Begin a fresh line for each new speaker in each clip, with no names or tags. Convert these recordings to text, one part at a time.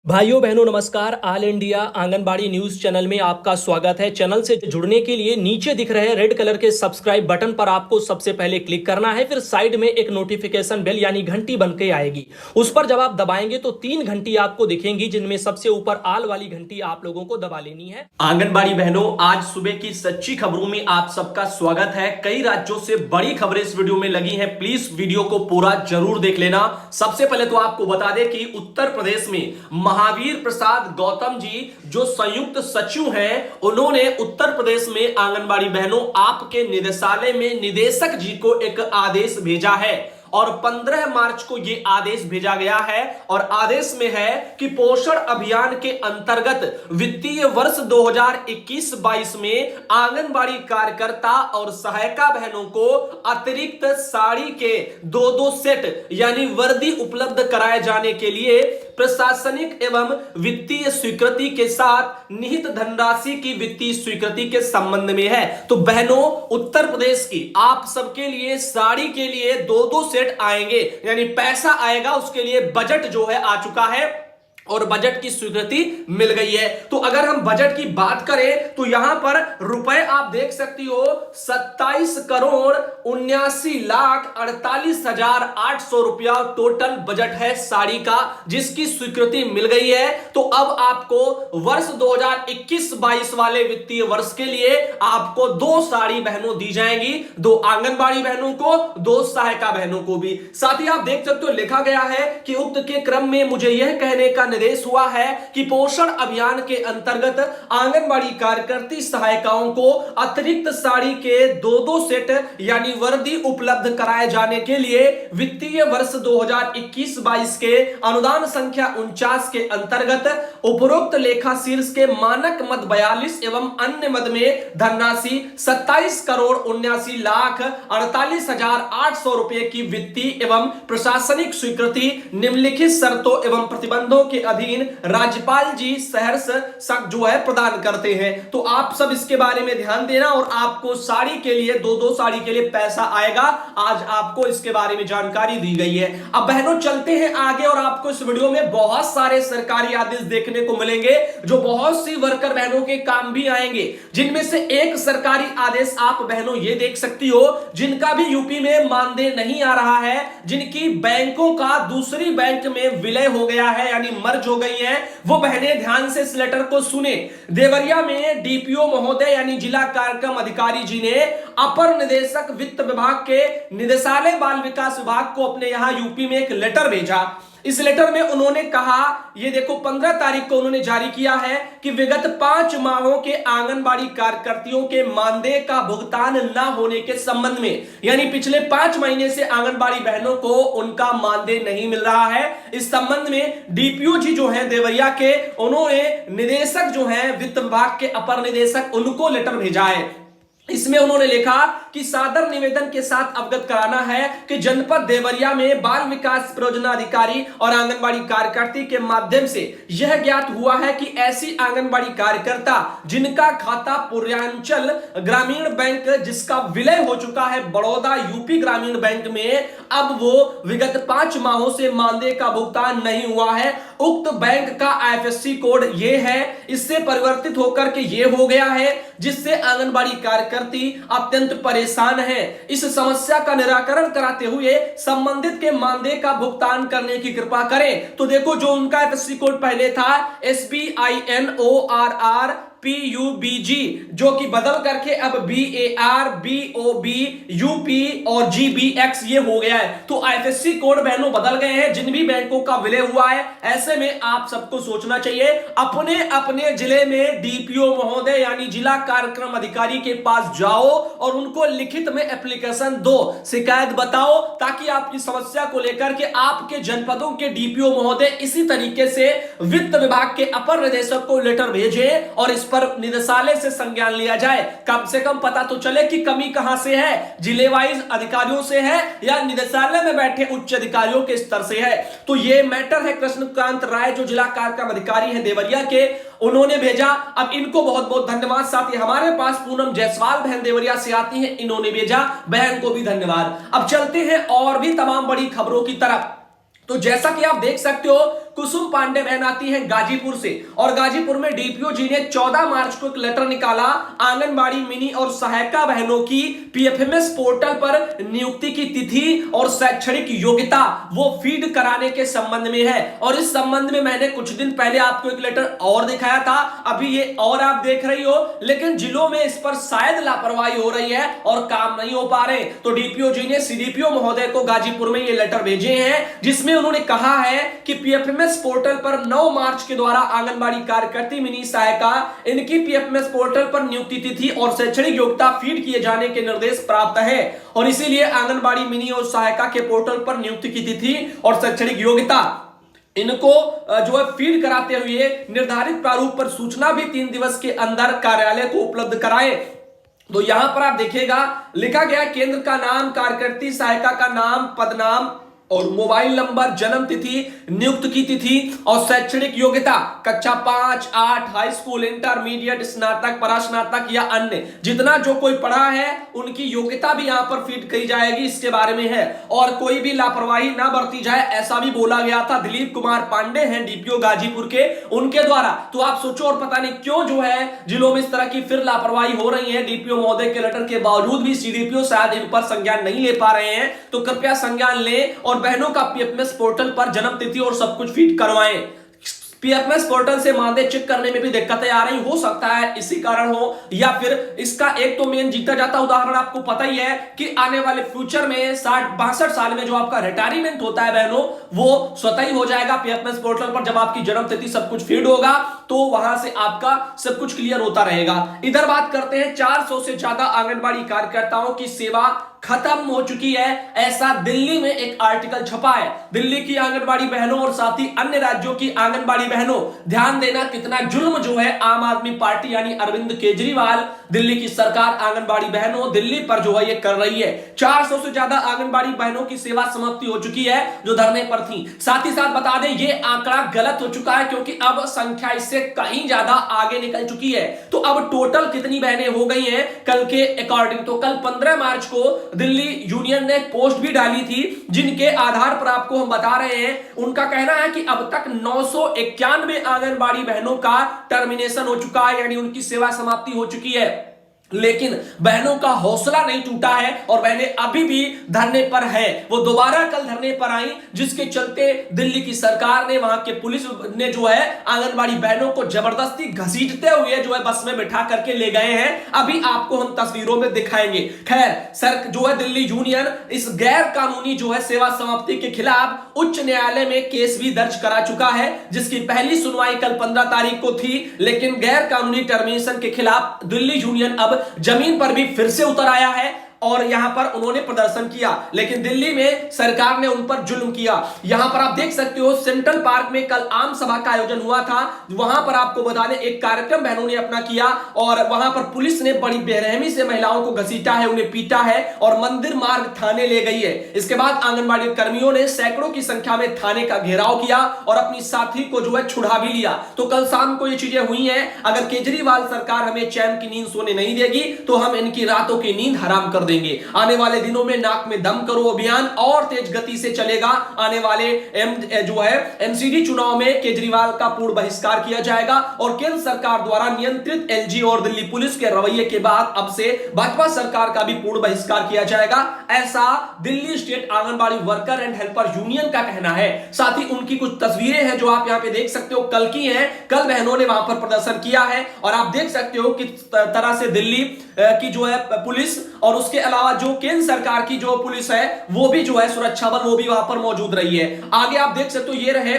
भाइयों बहनों नमस्कार। All India anganwadi news channel में आपका स्वागत है। चैनल से जुड़ने के लिए नीचे दिख रहे रेड कलर के सब्सक्राइब बटन पर आपको सबसे पहले क्लिक करना है। फिर साइड में एक नोटिफिकेशन बेल यानी घंटी बन के आएगी, उस पर जब आप दबाएंगे तो 3 घंटी आपको दिखेंगी, जिनमें सबसे ऊपर आल वाली घंटी आप लोगों को दबा लेनी है। आंगनबाड़ी बहनों, आज सुबह की सच्ची खबरों में आप सबका स्वागत है। कई राज्यों से बड़ी खबरें इस वीडियो में लगी है, प्लीज वीडियो को पूरा जरूर देख लेना। सबसे पहले तो आपको बता दें कि उत्तर प्रदेश में महावीर प्रसाद गौतम जी जो संयुक्त सचिव हैं, उन्होंने उत्तर प्रदेश में आंगनबाड़ी बहनों आपके निदेशालय में निदेशक जी को एक आदेश भेजा है और 15 मार्च को यह आदेश भेजा गया है। और आदेश में है कि पोषण अभियान के अंतर्गत वित्तीय वर्ष 2021-22 में आंगनबाड़ी कार्यकर्ता और सहायिका बहनों को अतिरिक्त साड़ी के 2 सेट यानी वर्दी उपलब्ध कराए जाने के लिए प्रशासनिक एवं वित्तीय स्वीकृति के साथ निहित धनराशि की वित्तीय स्वीकृति के संबंध में है। तो बहनों, उत्तर प्रदेश की आप सबके लिए साड़ी के लिए 2 सेट आएंगे, यानी पैसा आएगा, उसके लिए बजट जो है आ चुका है और बजट की स्वीकृति मिल गई है। तो अगर हम बजट की बात करें तो यहां पर रुपए आप देख सकती हो 27,79,48,800 रुपया टोटल बजट है साड़ी का, जिसकी स्वीकृति मिल गई है। तो अब आपको वर्ष 2021-22 वाले वित्तीय वर्ष के लिए आपको 2 साड़ी बहनों दी जाएंगी, 2 आंगनबाड़ी बहनों को, 2 सहायिका बहनों को भी। साथ ही आप देख सकते हो लिखा गया है कि उक्त के क्रम में मुझे यह कहने का निर्देश हुआ है कि पोषण अभियान के अंतर्गत आंगनबाड़ी कार्यकर्ती सहायिकाओं को अतिरिक्त साड़ी के 2 सेट यानी वर्दी उपलब्ध कराए जाने के लिए वित्तीय वर्ष 2021-22 के अनुदान संख्या 49 के अंतर्गत उपरोक्त लेखा शीर्ष के मानक मद 42 एवं अन्य मद में धनराशि 27,79,48,800 रुपए की वित्तीय एवं प्रशासनिक स्वीकृति निम्नलिखित शर्तों एवं प्रतिबंधों के अधीन राज्यपाल जी सहर्ष जो है प्रदान करते हैं। तो आप सब इसके बारे में ध्यान देना और आपको साड़ी के लिए 2 साड़ी के लिए पैसा आएगा। आज आपको इसके बारे में जानकारी दी गई है। अब बहनों चलते हैं आगे और आपको इस वीडियो में बहुत सारे सरकारी आदेश देखने को मिलेंगे जो बहुत सी वर्कर बहनों के काम भी आएंगे, जिनमें से एक सरकारी आदेश आप बहनों ये देख सकती हो, जिनका भी यूपी में मानदेय नहीं आ रहा है, जिनकी बैंकों का दूसरी बैंक में विलय हो गया है यानी मर्ज हो गई है, वो बहनें ध्यान से इस लेटर को सुने। देवरिया में डीपीओ महोदय यानी जिला कार्यक्रम अधिकारी जी ने अपर निदेशक वित्त विभाग के निदेशालय बाल विकास विभाग को अपने यहां यूपी में एक लेटर भेजा। इस लेटर में उन्होंने कहा, ये देखो 15 तारीख को उन्होंने जारी किया है कि विगत 5 माहों के आंगनबाड़ी कार्यकर्तियों के मानदेय का भुगतान न होने के संबंध में, यानी पिछले 5 महीने से आंगनबाड़ी बहनों को उनका मानदेय नहीं मिल रहा है। इस संबंध में डीपीओ जी जो है देवरिया के, उन्होंने निदेशक जो है वित्त विभाग के अपर निदेशक, उनको लेटर भेजा है। इसमें उन्होंने लिखा कि सादर निवेदन के साथ अवगत कराना है कि जनपद देवरिया में बाल विकास परियोजना अधिकारी और आंगनबाड़ी कार्यकर्ती के माध्यम से यह ज्ञात हुआ है कि ऐसी आंगनबाड़ी कार्यकर्ता जिनका खाता पूर्वांचल ग्रामीण बैंक जिसका विलय हो चुका है बड़ौदा यूपी ग्रामीण बैंक में, अब वो विगत 5 माहों से मानदेय का भुगतान नहीं हुआ है। उक्त बैंक का आईएफएससी कोड ये है, इससे परिवर्तित होकर के ये हो गया है, जिससे आंगनबाड़ी कार्यकर्ती अत्यंत परेशान है। इस समस्या का निराकरण कराते हुए संबंधित के मानदेय का भुगतान करने की कृपा करें। तो देखो जो उनका आईएफएससी कोड पहले था SBINORR PUBG, जो कि बदल करके अब BARBOBUP और GBX ये हो गया है। तो आईएफएससी कोड बहनों बदल गए हैं जिन भी बैंकों का विलय हुआ है। ऐसे में आप सबको सोचना चाहिए, अपने अपने जिले में डीपीओ महोदय यानी जिला कार्यक्रम अधिकारी के पास जाओ और उनको लिखित में एप्लीकेशन दो, शिकायत बताओ, ताकि आपकी समस्या को लेकर के आपके जनपदों के डीपीओ महोदय इसी तरीके से वित्त विभाग के अपर निदेशक को लेटर भेजे और इस पर निदेशालय से संज्ञान लिया जाए। कम से कम पता तो चले कि कमी कहां से है, जिले वाइज अधिकारियों से है या निदेशालय में बैठे उच्च अधिकारियों के स्तर से है। तो ये मैटर है कृष्णकांत राय जो जिला कार्यक्रम अधिकारी हैं देवरिया के, उन्होंने भेजा। अब इनको बहुत बहुत धन्यवाद। साथ ही हमारे पास पूनम जायसवाल बहन देवरिया से आती हैं, इन्होंने भेजा, बहन को भी धन्यवाद। अब चलते हैं और भी तमाम बड़ी खबरों की तरफ। तो जैसा कि आप देख सकते हो कुसुम पांडे बहन आती है गाजीपुर से, और गाजीपुर में डीपीओ जी ने 14 मार्च को एक लेटर निकाला आंगनबाड़ी मिनी और सहायिका बहनों की पीएफएमएस पोर्टल पर नियुक्ति की तिथि और शैक्षणिक योग्यता वो फीड कराने के संबंध में है। और इस संबंध में मैंने कुछ दिन पहले आपको एक लेटर और दिखाया था, अभी ये और आप देख रही हो, लेकिन जिलों में इस पर शायद लापरवाही हो रही है और काम नहीं हो पा रहे। तो डीपीओ जी ने सीडीपीओ महोदय को गाजीपुर में ये लेटर भेजे हैं, जिसमें उन्होंने कहा है कि पीएफएमएस पोर्टल पर 9 मार्च के द्वारा आंगनबाड़ी कार्यकर्ती मिनी सहायिका इनकी पीएफएमएस पोर्टल पर नियुक्ति तिथि और शैक्षणिक योग्यता फीड किए जाने के निर्देश प्राप्त है, और इसीलिए आंगनबाड़ी मिनी और सहायिका के पोर्टल पर नियुक्ति की तिथि और शैक्षणिक योग्यता इनको जो है फीड कराते हुए निर्धारित प्रारूप पर सूचना भी 3 दिवस के अंदर कार्यालय को उपलब्ध कराए। तो यहां पर आप देखिएगा लिखा गया केंद्र का नाम, कार्यकर्ती सहायिका का नाम, पदनाम और मोबाइल नंबर, जन्म तिथि, नियुक्त की तिथि और शैक्षणिक योग्यता कक्षा 5, 8, हाई स्कूल, इंटरमीडिएट, स्नातक, परास्नातक या अन्य जितना जो कोई पढ़ा है उनकी योग्यता भी यहां पर फीड की जाएगी, इसके बारे में है। और कोई भी लापरवाही ना बरती जाए ऐसा भी बोला गया था। दिलीप कुमार पांडे हैं डीपीओ गाजीपुर के, उनके द्वारा। तो आप सोचो, और पता नहीं क्यों जो है जिलों में इस तरह की फिर लापरवाही हो रही है। डीपीओ महोदय के लेटर के बावजूद भी सीडीपीओ शायद इन पर संज्ञान नहीं ले पा रहे हैं, तो कृपया संज्ञान लें और बहनों का पीएफएमएस पोर्टल पर जन्म तिथि और सब कुछ फीड करवाएं। पीएफएमएस पोर्टल से मानदेय चेक करने में भी दिक्कतें आ रही, हो सकता है इसी कारण हो, या फिर इसका एक तो मेन जीता जाता उदाहरण आपको पता ही है कि आने वाले फ्यूचर में 60-62 साल में जो आपका रिटायरमेंट होता है बहनों, वो स्वतः ही हो जाएगा पीएफएमएस पोर्टल पर। जब आपकी जन्म तिथि सब कुछ फीड होगा तो वहां से आपका सब कुछ क्लियर होता रहेगा। इधर बात करते हैं 400 से ज्यादा आंगनबाड़ी कार्यकर्ताओं की सेवा खत्म हो चुकी है, ऐसा दिल्ली में एक आर्टिकल छपा है। दिल्ली की आंगनबाड़ी बहनों और साथ ही अन्य राज्यों की आंगनबाड़ी बहनों, ध्यान देना कितना जुल्म जो है आम आदमी पार्टी यानी अरविंद केजरीवाल, दिल्ली की सरकार आंगनबाड़ी बहनों दिल्ली पर जो है ये कर रही है। 400 से ज्यादा आंगनबाड़ी बहनों की सेवा समाप्ति हो चुकी है जो धरने पर थी। साथ ही साथ बता दें ये आंकड़ा गलत हो चुका है, क्योंकि अब संख्या इससे कहीं ज्यादा आगे निकल चुकी है। तो अब टोटल कितनी बहनें हो गई हैं कल के अकॉर्डिंग? तो कल 15 मार्च को दिल्ली यूनियन ने पोस्ट भी डाली थी, जिनके आधार पर आपको हम बता रहे हैं। उनका कहना है कि अब तक 991 आंगनबाड़ी बहनों का टर्मिनेशन हो चुका है, यानी उनकी सेवा समाप्ति हो चुकी है। लेकिन बहनों का हौसला नहीं टूटा है और बहनें अभी भी धरने पर हैं। वो दोबारा कल धरने पर आई, जिसके चलते दिल्ली की सरकार ने, वहां के पुलिस ने जो है आंगनबाड़ी बहनों को जबरदस्ती घसीटते हुए जो है बस में बिठा करके ले गए हैं। अभी आपको हम तस्वीरों में दिखाएंगे। खैर सर जो है दिल्ली यूनियन इस गैर कानूनी जो है सेवा समाप्ति के खिलाफ उच्च न्यायालय में केस भी दर्ज करा चुका है, जिसकी पहली सुनवाई कल 15 तारीख को थी। लेकिन गैर कानूनी टर्मिनेशन के खिलाफ दिल्ली यूनियन अब जमीन पर भी फिर से उतर आया है और यहां पर उन्होंने प्रदर्शन किया। लेकिन दिल्ली में सरकार ने उन पर जुल्म किया। यहां पर आप देख सकते हो सेंट्रल पार्क में कल आम सभा का आयोजन हुआ था। वहां पर आपको बता दें एक कार्यक्रम बहनों ने अपना किया और वहां पर पुलिस ने बड़ी बेरहमी से महिलाओं को घसीटा है, उन्हें पीटा है और मंदिर मार्ग थाने ले गई है। इसके बाद आंगनबाड़ी कर्मियों ने सैकड़ों की संख्या में थाने का घेराव किया और अपनी साथी को जो है छुड़ा भी लिया। तो कल शाम को ये चीजें हुई हैं। अगर केजरीवाल सरकार हमें चैन की नींद सोने नहीं देगी तो हम इनकी रातों की नींद हराम कर देंगे। आने वाले दिनों में नाक में दम करो अभियान और तेज गति से चलेगा। आने वाले एमसीडी चुनाव में केजरीवाल का पूर्ण बहिष्कार किया जाएगा और केंद्र सरकार द्वारा नियंत्रित एलजी और दिल्ली पुलिस के रवैये के बाद अब से भाजपा सरकार का भी पूर्ण बहिष्कार किया जाएगा, ऐसा Delhi state anganwadi worker and helper union का कहना है। साथ ही उनकी कुछ तस्वीरें हैं जो आप यहां पे देख सकते हो, कल की हैं। कल बहनों ने वहां पर प्रदर्शन किया है और आप देख सकते हो किस तरह से दिल्ली की जो है पुलिस और उसके अलावा जो केंद्र सरकार की जो पुलिस है वो भी जो है सुरक्षा बल वो भी वहां पर मौजूद रही है। आगे आप देख सकते हो ये रहे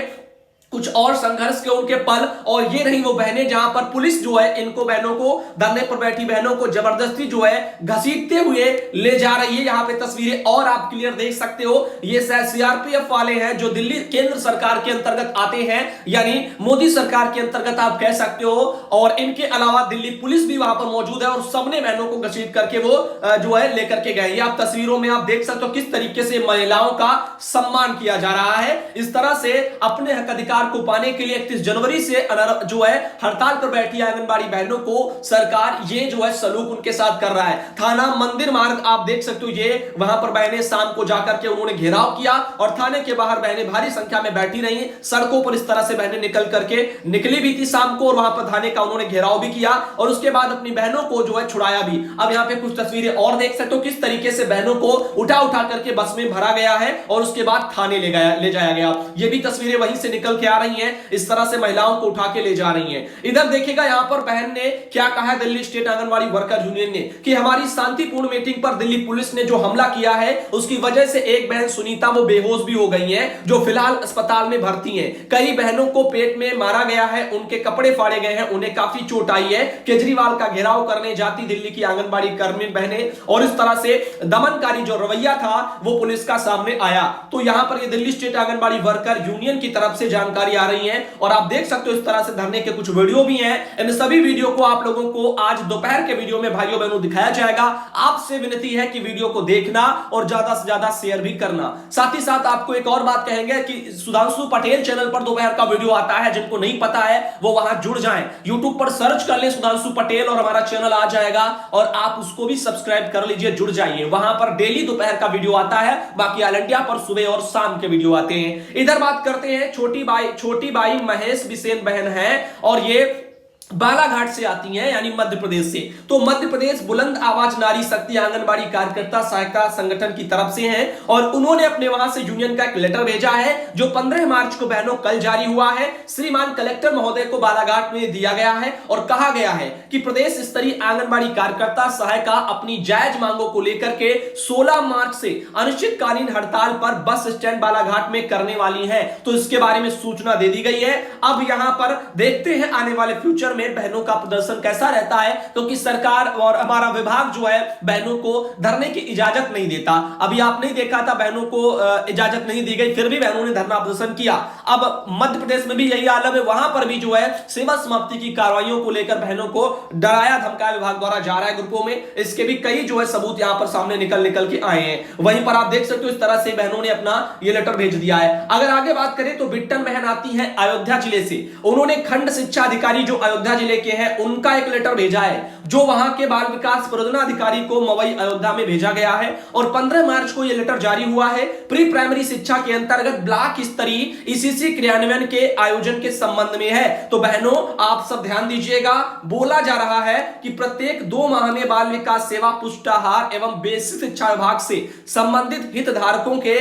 कुछ और संघर्ष के उनके पल और ये रही वो बहनें जहां पर पुलिस जो है इनको बहनों को धरने पर बैठी बहनों को जबरदस्ती जो है घसीटते हुए ले जा रही है। यहां पे तस्वीरें और आप क्लियर देख सकते हो। ये सीआरपीएफ वाले हैं जो दिल्ली केंद्र सरकार के अंतर्गत आते हैं, यानी मोदी सरकार के अंतर्गत आप कह सकते हो। और इनके अलावा दिल्ली पुलिस भी वहां पर मौजूद है और सबने बहनों को घसीट करके वो जो है लेकर के गए। आप तस्वीरों में आप देख सकते हो किस तरीके से महिलाओं का सम्मान किया जा रहा है। इस तरह से अपने हक अधिकार अधिकार को पाने के लिए 31 जनवरी से जो है हड़ताल पर बैठी आंगनबाड़ी बहनों को सरकार ये जो है सलूक उनके साथ कर रहा है। थाना मंदिर मार्ग आप देख सकते हो, ये वहां पर बहनें शाम को जाकर के उन्होंने घेराव किया और थाने के बाहर बहनें भारी संख्या में बैठी रही। सड़कों पर इस तरह से बहनें निकल करके निकली भी थी शाम को और वहां पर थाने का उन्होंने घेराव भी किया और उसके बाद अपनी बहनों को जो है छुड़ाया भी। अब यहां पे कुछ तस्वीरें और देख सकते हो किस तरीके से बहनों को उठा उठा करके बस में भरा गया है और उसके बाद थाने ले जाया गया। ये भी तस्वीरें वहीं से निकल के आ रही हैं, इस तरह से महिलाओं को उठा के ले जा रही हैं। इधर देखिएगा यहां पर बहन ने क्या कहा है Delhi state anganwadi worker union ने कि हमारी शांतिपूर्ण मीटिंग पर दिल्ली पुलिस ने जो हमला किया है उसकी वजह से एक बहन सुनीता वो बेहोश भी हो गई हैं, जो फिलहाल अस्पताल में भर्ती हैं। कई बहनों को पेट में मारा गया है, उनके कपड़े फाड़े गए हैं, उन्हें काफी चोट आई है। केजरीवाल का घेराव करने जाती दिल्ली की आंगनबाड़ी कर्मी बहनें और इस तरह से दमनकारी जो रवैया था वो पुलिस का सामने आया। तो यहां पर ये Delhi state anganwadi worker union की तरफ से जानकारी आ रही है और आप देख सकते हो इस तरह से धरने के कुछ वीडियो भी हैं। इन सभी वीडियो को आप लोगों को आज दोपहर के वीडियो में भाइयों बहनों दिखाया जाएगा। आपसे विनती है कि वीडियो को देखना और ज्यादा से ज्यादा शेयर भी करना। साथ ही साथ आपको एक और बात कहेंगे कि सुधांशु पटेल चैनल पर दोपहर का वीडियो आता है, जिनको नहीं पता है वो वहां जुड़ जाएं। यूट्यूब पर सर्च कर ले सुधांशु पटेल और हमारा चैनल आ जाएगा और आप उसको भी सब्सक्राइब कर लीजिए, जुड़ जाइए। वहां पर डेली दोपहर का वीडियो आता है, बाकी ऑल इंडिया पर सुबह और शाम के वीडियो आते हैं। इधर बात करते हैं छोटी बाई महेश बिसेन बहन है और ये बालाघाट से आती हैं, यानी मध्य प्रदेश से। तो मध्य प्रदेश बुलंद आवाज नारी शक्ति आंगनबाड़ी कार्यकर्ता सहायता संगठन की तरफ से हैं और उन्होंने अपने वहां से यूनियन का एक लेटर भेजा है जो 15 मार्च को बहनों कल जारी हुआ है। श्रीमान कलेक्टर महोदय को बालाघाट में दिया गया है और कहा गया है कि प्रदेश स्तरीय आंगनबाड़ी कार्यकर्ता सहायिका अपनी जायज मांगों को लेकर के 16 मार्च से अनिश्चितकालीन हड़ताल पर बस स्टैंड बालाघाट में करने वाली है। तो इसके बारे में सूचना दे दी गई है। अब यहां पर देखते हैं आने वाले फ्यूचर में बहनों का प्रदर्शन कैसा रहता है, क्योंकि सरकार और हमारा विभाग जो है बहनों को धरने की इजाजत नहीं देता। अभी आप नहीं देखा था, बहनों को इजाजत नहीं दी गई, फिर भी बहनों ने धरना प्रदर्शन किया। अब मध्य प्रदेश में भी यही आलम है, वहां पर भी जो है सेवा समाप्ति की कार्रवाइयों को लेकर बहनों को डराया धमकाया विभाग द्वारा जा रहा है ग्रुपों में। इसके भी कई जो है सबूत यहां पर सामने निकल के आए हैं। वहीं पर आप देख सकते हो इस तरह से बहनों ने अपना ये लेटर भेज दिया है। अगर आगे बात करें तो बिट्टन बहन आती है अयोध्या जिले से। उन्होंने खंड शिक्षा अधिकारी जो अयोध्या जिले के हैं उनका एक लेटर भेजा है जो वहां के बाल विकास परियोजना अधिकारी को मवई अयोध्या में भेजा गया है और 15 मार्च को यह लेटर जारी हुआ है। प्री प्राइमरी शिक्षा के अंतर्गत ब्लॉक स्तरीय ईसीसी क्रियान्वयन के आयोजन के संबंध में है। तो बहनों आप सब ध्यान दीजिएगा, बोला जा रहा है कि प्रत्येक 2 माह में बाल विकास सेवा पुष्टाहार एवं बेसिक शिक्षा विभाग से संबंधित हितधारकों के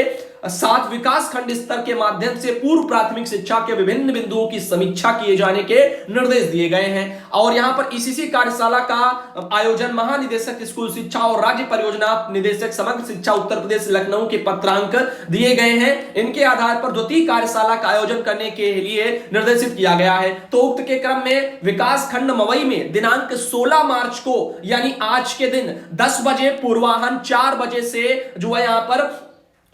साथ विकास खंड स्तर के माध्यम से पूर्व प्राथमिक शिक्षा के विभिन्न बिंदुओं की समीक्षा किए जाने के निर्देश दिए गए हैं। और यहां पर ईसीसी कार्यशाला का आयोजन महानिदेशक स्कूल शिक्षा और राज्य परियोजना निदेशक समग्र शिक्षा उत्तर प्रदेश लखनऊ के पत्रांक दिए गए हैं। इनके आधार पर द्वितीय कार्यशाला का आयोजन करने के लिए निर्देशित किया गया है। तो उक्त के क्रम में विकास खंड मवई में दिनांक 16 मार्च को यानी आज के दिन 10 बजे पूर्वाह्न 4 बजे से जो है यहां पर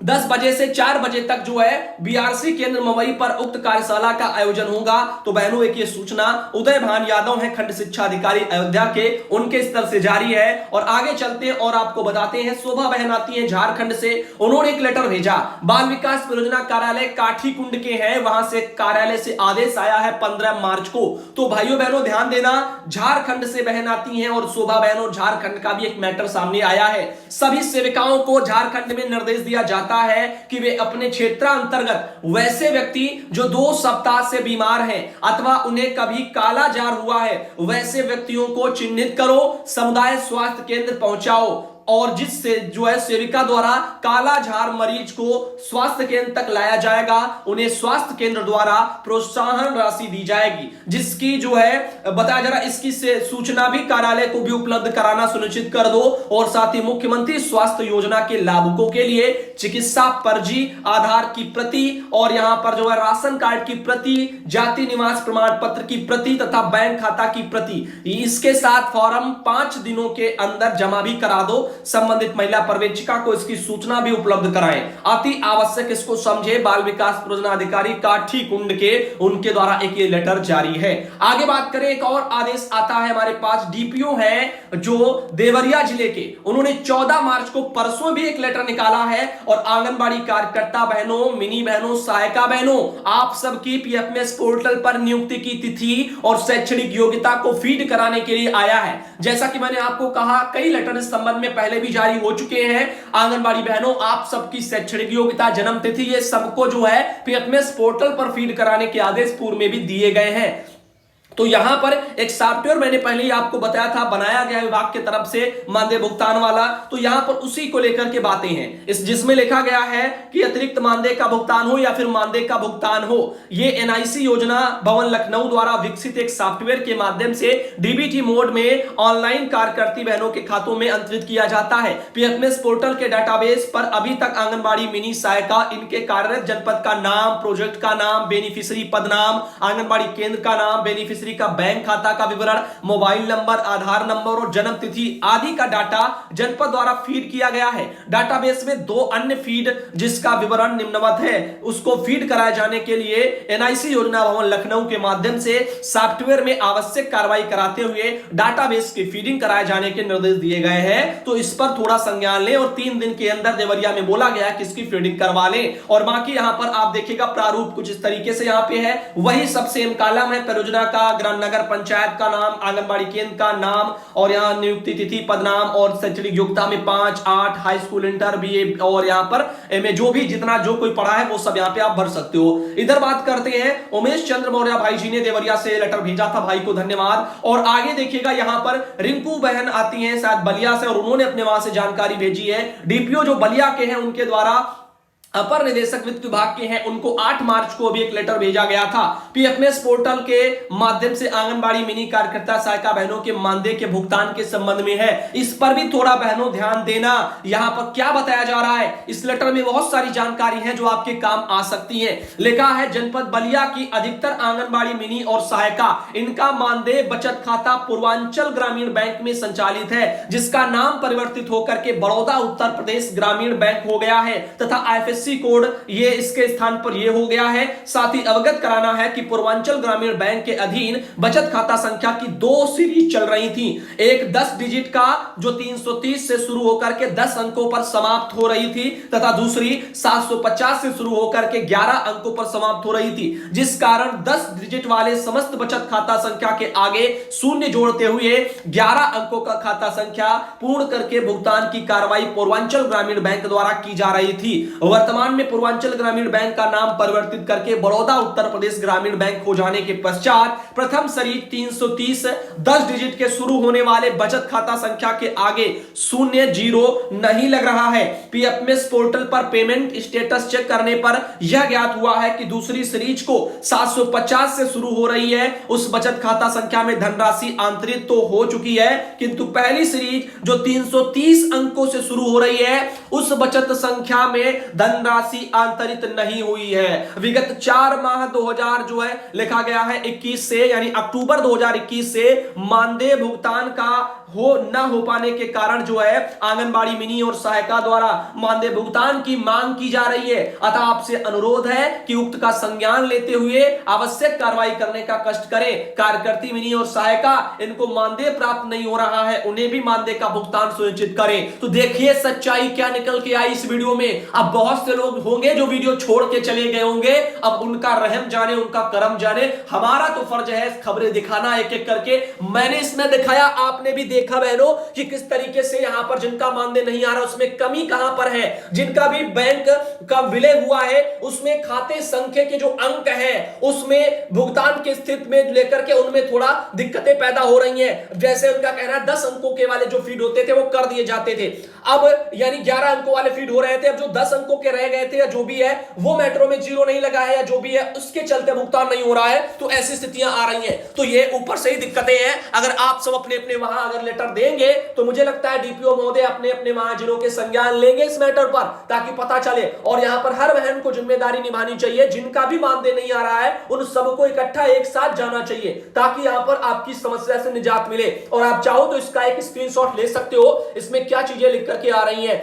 10 बजे से 4 बजे तक जो है बीआरसी केंद्र मवई पर उक्त कार्यशाला का आयोजन होगा। तो बहनों एक ये सूचना उदय भान यादव हैं खंड शिक्षा अधिकारी अयोध्या के, उनके स्तर से जारी है। और आगे चलते हैं और आपको बताते हैं शोभा बहन आती है झारखंड से। उन्होंने एक लेटर भेजा, बाल विकास परियोजना कार्यालय काठी कुंड के हैं, वहां से कार्यालय से आदेश आया है 15 मार्च को। तो भाइयों बहनों ध्यान देना, झारखंड से बहन आती हैं और शोभा बहनों झारखंड का भी एक मैटर सामने आया है। सभी सेविकाओं को झारखंड में निर्देश दिया जाता है कि वे अपने क्षेत्रांतर्गत वैसे व्यक्ति जो 2 सप्ताह से बीमार हैं अथवा उन्हें कभी काला जार हुआ है वैसे व्यक्तियों को चिन्हित करो, समुदाय स्वास्थ्य केंद्र पहुंचाओ और जिससे जो है सेविका द्वारा काला झार मरीज को स्वास्थ्य केंद्र तक लाया जाएगा, उन्हें स्वास्थ्य केंद्र द्वारा प्रोत्साहन राशि दी जाएगी, जिसकी जो है बताया जा रहा है इसकी सूचना भी कार्यालय को भी उपलब्ध कराना सुनिश्चित कर दो। और साथ ही मुख्यमंत्री स्वास्थ्य योजना के लाभुकों के लिए चिकित्सा पर्ची, आधार की प्रति और यहां पर जो है राशन कार्ड की प्रति, जाति निवास प्रमाण पत्र की प्रति तथा बैंक खाता की प्रति, इसके साथ फॉर्म 5 दिनों के अंदर जमा भी करा दो। संबंधित महिला पर्यवेक्षिका को इसकी सूचना भी उपलब्ध कराएं। अति आवश्यक इसको समझे। बाल विकास परियोजना अधिकारी काठी कुंड के उनके द्वारा एक ये लेटर जारी है। आगे बात करें, एक और आदेश आता है हमारे पास। डीपीओ है जो देवरिया जिले के, उन्होंने 14 मार्च को परसों भी एक लेटर निकाला है और आंगनबाड़ी कार्यकर्ता बहनों, मिनी बहनों, सहायिका बहनों, आप सबकी पीएफएमएस पोर्टल पर नियुक्ति की तिथि और शैक्षणिक योग्यता को फीड कराने के लिए आया है। जैसा कि मैंने आपको कहा, कई लेटर इस संबंध में पहले भी जारी हो चुके हैं। आंगनबाड़ी बहनों, आप सबकी शैक्षणिक योग्यता, जन्म तिथि, ये सबको जो है पीएफएमएस पोर्टल पर फीड कराने के आदेश पूर्व में भी दिए गए हैं। तो यहां पर एक सॉफ्टवेयर मैंने पहले ही आपको बताया था, बनाया गया विभाग की तरफ से मानदेय भुगतान वाला। तो यहां पर उसी को लेकर के बातें हैं, इस जिसमें लिखा गया है कि अतिरिक्त मानदेय का भुगतान हो या फिर मानदेय का भुगतान हो, ये एनआईसी योजना भवन लखनऊ द्वारा विकसित एक सॉफ्टवेयर के माध्यम से डीबीटी मोड में ऑनलाइन कार्यकर्ती बहनों के खातों में अंतरित किया जाता है। पीएफएमएस पोर्टल के डाटाबेस पर अभी तक आंगनबाड़ी मिनी सहायिका, इनके कार्यरत जनपद का नाम, प्रोजेक्ट का नाम, बेनिफिशियरी पद नाम, आंगनबाड़ी केंद्र का नाम, बेनिफिशियरी का बैंक खाता का विवरण, मोबाइल नंबर, आधार नंबर और जन्म तिथि आदि का डाटा जनपद द्वारा फीड किया गया है। डाटाबेस में 2 अन्य फीड जिसका विवरण निम्नवत है, उसको फीड कराए जाने के लिए एनआईसी योजना भवन लखनऊ के माध्यम से सॉफ्टवेयर में आवश्यक कार्रवाई कराते हुए डाटाबेस की फीडिंग कराए जाने के निर्देश दिए गए हैं। तो इस पर थोड़ा संज्ञान लें और 3 दिन के अंदर देवरिया में बोला गया कि इसकी फीडिंग करवा लें। और बाकी यहां पर आप देखिएगा प्रारूप कुछ इस तरीके से यहां पे है, वही सब सेम कॉलम है, परियोजना का, ग्राम नगर पंचायत का नाम, आंगनबाड़ी केंद्र का नाम और यहां नियुक्ति तिथि, पद नाम और शैक्षणिक योग्यता में 5, 8, हाई स्कूल, इंटर, बीए और यहां पर एमए, जो भी जितना जो कोई पढ़ा है वो सब यहां पे आप भर सकते हो। इधर बात करते हैं, उमेश चंद्र मौर्य भाई जी ने देवरिया से लेटर भेजा था, भाई को धन्यवाद। और आगे देखिएगा यहां पर रिंकू बहन आती हैं शायद बलिया से और उन्होंने अपने वहां से जानकारी भेजी है। डीपीओ जो बलिया के हैं उनके द्वारा अपर निदेशक वित्त विभाग के हैं, उनको 8 मार्च को भी एक लेटर भेजा गया था। पीएफएमएस पोर्टल के माध्यम से आंगनबाड़ी मिनी कार्यकर्ता सहायिका बहनों के मानदेय के भुगतान के संबंध में है। इस पर भी थोड़ा बहनों ध्यान देना। यहां पर क्या बताया जा रहा है, इस लेटर में बहुत सारी जानकारी है जो आपके काम आ सकती है। लिखा है, जनपद बलिया की अधिकतर आंगनबाड़ी मिनी और सहायिका, इनका मानदेय बचत खाता पूर्वांचल ग्रामीण बैंक में संचालित है, जिसका नाम परिवर्तित होकर के बड़ौदा उत्तर प्रदेश ग्रामीण बैंक हो गया है तथा आईएफएससी कोड ये इसके स्थान पर ये हो गया है। साथ ही अवगत कराना है कि पूर्वांचल ग्रामीण बैंक के अधीन बचत खाता संख्या की 2 सीरीज चल रही थी। एक 10 डिजिट का जो 330 से शुरू होकर के 10 अंकों पर समाप्त हो रही थी तथा दूसरी 750 से शुरू होकर के 11 अंकों पर समाप्त हो रही थी, जिस कारण 10 डिजिट वाले समस्त बचत खाता संख्या के आगे शून्य जोड़ते हुए 11 अंकों का खाता संख्या पूर्ण करके भुगतान की कार्रवाई पूर्वांचल ग्रामीण बैंक द्वारा की जा रही थी। वर्तमान में पूर्वांचल ग्रामीण बैंक का नाम परिवर्तित करके बड़ौदा उत्तर प्रदेश ग्रामीण बैंक हो जाने के पश्चात प्रथम सीरीज 330 10 डिजिट के शुरू होने वाले बचत खाता संख्या के आगे 0 नहीं लग रहा है। पीएफएमएस पोर्टल पर पेमेंट स्टेटस चेक करने पर यह ज्ञात हुआ है कि दूसरी सीरीज को 750 से शुरू हो रही है। उस बचत खाता संख्या में धनराशि आंतरित तो हो चुकी है, किंतु पहली सीरीज जो 330 अंकों से शुरू हो रही है उस बचत संख्या में धनराशि आंतरित नहीं हुई है। विगत 4 माह 2000 जो है लिखा गया है 21 से, यानी अक्टूबर 2021 से मानदेय भुगतान का न हो पाने के कारण जो है आंगनबाड़ी मिनी और सहायिका द्वारा मानदेय भुगतान की मांग की जा रही है। अतः आपसे अनुरोध है कि उक्त का संज्ञान लेते हुए आवश्यक कार्रवाई करने का कष्ट करें। कार्यकर्ती मिनी और सहायिका, इनको मानदेय प्राप्त नहीं हो रहा है, उन्हें भी मानदेय का भुगतान सुनिश्चित करें। तो देखिए सच्चाई क्या निकल के आई इस वीडियो में। अब बहुत से लोग होंगे जो वीडियो छोड़ के चले गए होंगे, अब उनका रहम जाने, उनका करम जाने। हमारा तो फर्ज है खबरें दिखाना एक एक करके। मैंने इसमें दिखाया, आपने भी देखा बहनों कि किस तरीके से यहां पर जिनका मानदेय नहीं आ रहा उसमें कमी कहां पर है। जिनका भी बैंक का विलय हुआ है उसमें खाते संख्या के जो अंक है उसमें भुगतान की स्थिति में लेकर के उनमें थोड़ा दिक्कतें पैदा हो रही हैं। जैसे उनका कहना है 10 अंकों के वाले जो फीड होते थे वो कर दिए जाते थे, अब यानी 11 अंकों वाले फीड हो रहे थे। अब जो 10 अंकों के रह गए थे या जो भी है वो मेट्रो में 0 नहीं लगा है या जो भी है उसके चलते भुगतान नहीं हो रहा है। तो ऐसी स्थितियां आ रही हैं। तो ये ऊपर से ही दिक्कतें हैं। अगर आप सब अपने अपने वहां अगर लेटर देंगे तो मुझे लगता है डीपीओ महोदय अपने अपने महाजनों के संज्ञान लेंगे इस मैटर पर, ताकि पता चले। और यहां पर हर बहन को जिम्मेदारी निभानी चाहिए, जिनका भी मानदेय नहीं आ रहा है उन सबको इकट्ठा एक साथ जाना चाहिए, ताकि यहां पर आपकी समस्या से निजात मिले। और आप चाहो तो इसका एक स्क्रीनशॉट ले सकते हो, इसमें क्या चीजें लिख करके आ रही हैं।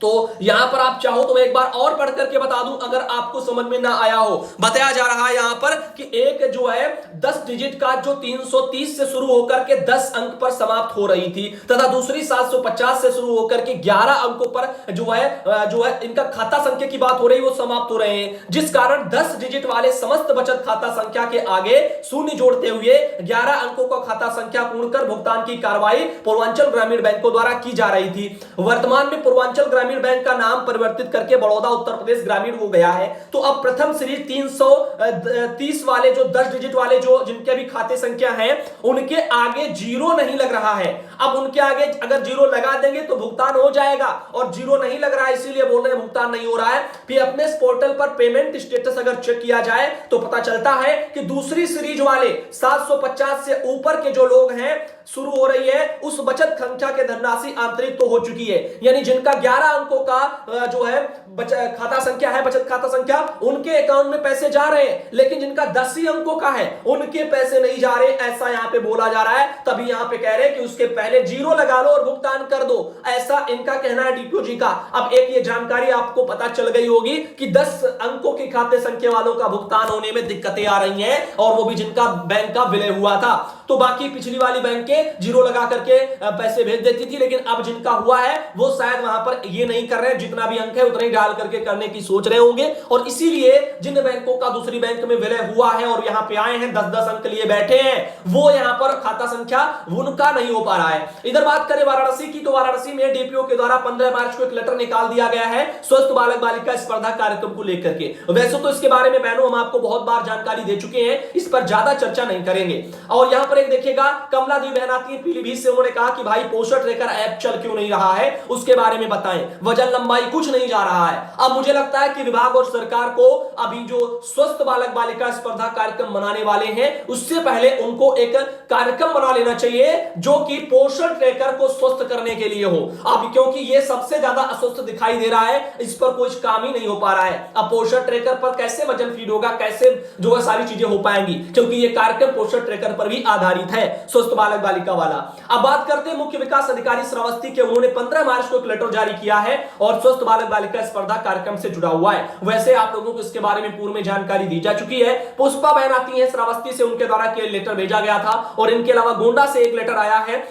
तो यहां पर आप चाहो तो मैं एक बार और पढ़ करके बता दूं, अगर आपको समझ में ना आया हो। बताया जा रहा है यहां पर कि एक जो है 10 डिजिट का जो 330 से शुरू होकर के 10 अंक पर समाप्त हो रही थी, तथा दूसरी 750 से शुरू होकर के 11 अंकों पर जो है इनका खाता संख्या की बात हो रही है, वो समाप्त हो रहे हैं, जिस कारण 10 डिजिट वाले समस्त बचत खाता संख्या के आगे शून्य जोड़ते हुए 11 अंकों का खाता संख्या पूर्ण कर भुगतान की कार्रवाई पूर्वांचल ग्रामीण बैंकों द्वारा की जा रही थी। वर्तमान में पूर्वांचल ग्रामीण बैंक का नाम परिवर्तित करके बड़ौदा उत्तर प्रदेश ग्रामीण हो गया है। तो अब प्रथम सीरीज 330 वाले जो 10 डिजिट वाले जो जिनके भी खाते संख्या है, उनके आगे जीरो नहीं लग रहा है। अब उनके आगे अगर जीरो लगा देंगे तो भुगतान हो जाएगा, और जीरो नहीं लग रहा है इसीलिए बोल रहे हैं भुगतान नहीं हो रहा है। फिर अपने पोर्टल पर पेमेंट स्टेटस अगर चेक किया जाए तो पता चलता है कि दूसरी सीरीज वाले 750 से ऊपर के जो लोग हैं शुरू हो रही है, उस बचत संख्या के धनराशि आंतरिक तो हो चुकी है, यानी जिनका 11 अंकों का जो है खाता संख्या है, बचत खाता संख्या, उनके अकाउंट में पैसे जा रहे हैं, लेकिन जिनका 10 ही अंकों का है उनके पैसे नहीं जा रहे, ऐसा यहां पे बोला जा रहा है। तभी यहां पे कह रहे हैं कि उसके पहले जीरो लगा लो और भुगतान कर दो, ऐसा इनका कहना है डीपीओ जी का। अब एक ये जानकारी आपको पता चल गई होगी कि 10 अंकों के खाते संख्या वालों का भुगतान होने में दिक्कतें आ रही हैं, और वो भी जिनका बैंक का विलय हुआ था। तो बाकी पिछली वाली बैंक के जीरो लगा करके पैसे भेज देती थी, लेकिन अब जिनका हुआ है वो शायद वहां पर ये नहीं कर रहे हैं, जितना भी अंक है उतना ही डाल करके करने की सोच रहे होंगे। और इसीलिए जिन बैंकों का दूसरी बैंक में विलय हुआ है और यहां पे आए हैं 10-10 अंक लिए बैठे हैं, वो यहां पर खाता संख्या उनका नहीं हो पा रहा है। इधर बात करें वाराणसी की, तो वाराणसी में डीपीओ के द्वारा 15 मार्च को एक लेटर निकाल दिया गया है स्वस्थ बालक बालिका स्पर्धा कार्यक्रम को लेकर के। वैसे तो इसके बारे में बहनों हम आपको बहुत बार जानकारी दे चुके हैं, इस पर ज्यादा चर्चा नहीं करेंगे। और यहां पर एक देखिएगा, कमला देवी बहन आती है पीलीभीत से, उन्होंने कहा कि भाई पोषण ट्रैकर ऐप चल क्यों नहीं रहा है, उसके बारे में बताएं। वजन लंबाई कुछ नहीं जा रहा है। अब मुझे लगता है कि विभाग और सरकार को अभी जो स्वस्थ बालक बालिका स्पर्धा कार्यक्रम मनाने वाले हैं, उससे पहले उनको एक कार्यक्रम बना लेना चाहिए जो कि पोषण ट्रैकर को स्वस्थ करने के लिए हो। अब क्योंकि ये सबसे ज्यादा अस्वस्थ दिखाई दे रहा है, इस पर कोई काम ही नहीं हो पा रहा है। अब पोषण ट्रैकर पर कैसे वजन फीड होगा, कैसे जो है सारी चीजें हो पाएंगी, क्योंकि ये कार्यक्रम पोषण ट्रैकर पर भी आधारित है, स्वस्थ बालक बालिका वाला। अब बात करते हैं मुख्य विकास अधिकारी श्रावस्ती के, उन्होंने 15 मार्च को एक लेटर जारी किया है और स्वस्थ बालक बालिका स्पर्धा कार्यक्रम से जुड़ा हुआ है। वैसे आप लोगों को इसके बारे में पूर्व में जानकारी दी जा चुकी है। पुष्पा बहन आती है श्रावस्ती से, उनके द्वारा के लेटर भेजा गया था, और इनके अलावा गोंडा से एक लेटर आया है,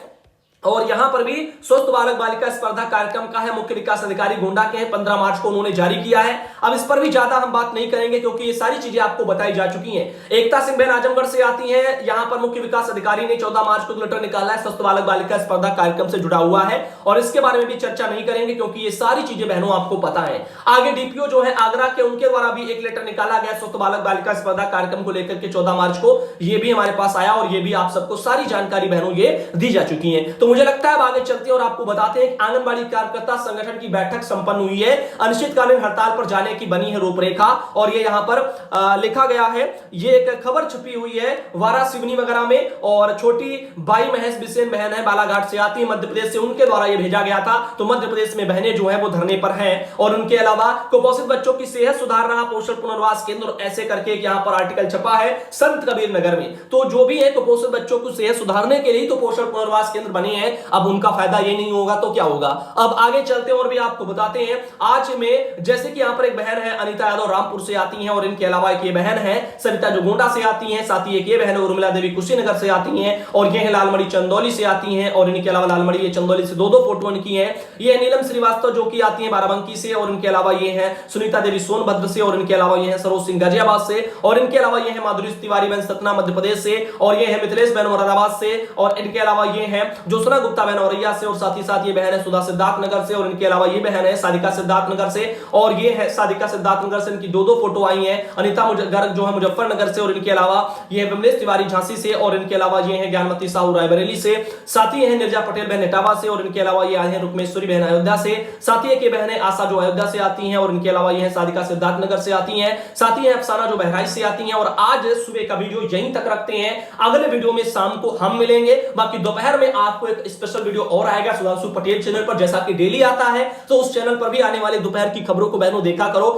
और यहां पर भी स्वस्थ बालक बालिका स्पर्धा कार्यक्रम का है, मुख्य विकास अधिकारी गोंडा के हैं, 15 मार्च को उन्होंने जारी किया है। अब इस पर भी ज्यादा हम बात नहीं करेंगे क्योंकि ये सारी चीजें आपको बताई जा चुकी हैं। एकता सिंह बहन आजमगढ़ से आती हैं, यहां पर मुख्य विकास अधिकारी ने 14 मार्च को लेटर निकाला है, स्वस्थ बालक बालिका स्पर्धा कार्यक्रम से जुड़ा हुआ है, और इसके बारे में भी चर्चा नहीं करेंगे क्योंकि ये सारी चीजें बहनों आपको पता है। आगे डीपीओ जो है आगरा के, उनके द्वारा भी एक लेटर निकाला गया स्वस्थ बालक बालिका स्पर्धा कार्यक्रम को लेकर के 14 मार्च को, ये भी हमारे पास आया, और ये भी आप सबको सारी जानकारी बहनों ये दी जा चुकी है। तो मुझे लगता है आगे चलते हैं और आपको बताते हैं कि आंगनबाड़ी कार्यकर्ता संगठन की बैठक संपन्न हुई है, अनिश्चितकालीन हड़ताल पर जाने की बनी है रूपरेखा, और ये यहां पर लिखा गया है, ये एक खबर छपी हुई है वारा सिवनी वगैरह में, और छोटी बाई महेश बिसेन बहन है, बालाघाट से आती है, मध्य प्रदेश से, उनके द्वारा ये भेजा गया था। तो मध्य प्रदेश में बहनें जो है वो धरने पर हैं, और उनके अलावा कुपोषित बच्चों की सेहत सुधार रहा पोषण पुनर्वास केंद्र, ऐसे करके यहां पर आर्टिकल छपा है संत कबीर नगर में। तो जो भी है कुपोषित बच्चों की सेहत सुधारने के लिए तो पोषण पुनर्वास केंद्र बने हैं, अब उनका फायदा ये नहीं होगा तो क्या होगा। अब आगे चलते हैं और भी आपको बताते हैं। आज में जैसे कि यहां पर एक बहन है अनीता यादव रामपुर से आती हैं, और इनके अलावा एक ये बहन है सरिता जो गोंडा से आती हैं, साथ ही एक ये बहन उर्मिला देवी कुशीनगर से आती हैं, और ये है लालमड़ी चंदौली से आती हैं, और इनके अलावा लालमड़ी ये चंदौली से दो फोटो इनकी हैं। ये नीलम श्रीवास्तव जो कि आती है बाराबंकी से, और इनके अलावा ये है सुनीता देवी सोनभद्र से, और इनके अलावा ये है सरोज सिंह गाजियाबाद से, और इनके अलावा ये है माधुरी तिवारी बहन सतना मध्य प्रदेश से, और ये है मिथिलेश बहन मुरादाबाद से, और इनके अलावा ये है ज्योत्सना गुप्ता बहन औरैया से, और साथ ही साथ ये बहन है सुधा सिद्धार्थनगर से, और इनके अलावा ये बहन है साधिका सिद्धार्थनगर से, और ये है साधिका सिद्धार्थनगर से, इनकी दो फोटो आई हैं। अनिता गर्ग जो है मुजफ्फरनगर से, और इनके अलावा ये है विमलेश तिवारी झांसी से, और इनके अलावा ये है ज्ञानमती साहू रायबरेली से, साथ ही है निर्जा पटेल बहन इटावा से, और इनके अलावा ये आए हैं रुक्मेश्वरी बहन अयोध्या से, साथ ही एक बहन है आशा जो अयोध्या से आती हैं, और इनके अलावा ये है साधिका सिद्धार्थनगर से आती हैं, साथ ही है अफसाना जो बहराइच से आती हैं। और आज सुबह का वीडियो यहीं तक रखते हैं, अगले वीडियो में शाम को हम मिलेंगे, बाकी दोपहर में आपको एक एक स्पेशल वीडियो और आएगा सुधांशु पटेल चैनल पर, जैसा कि डेली आता है। तो उस चैनल पर भी आने वाले दोपहर की खबरों को बहनों देखा करो।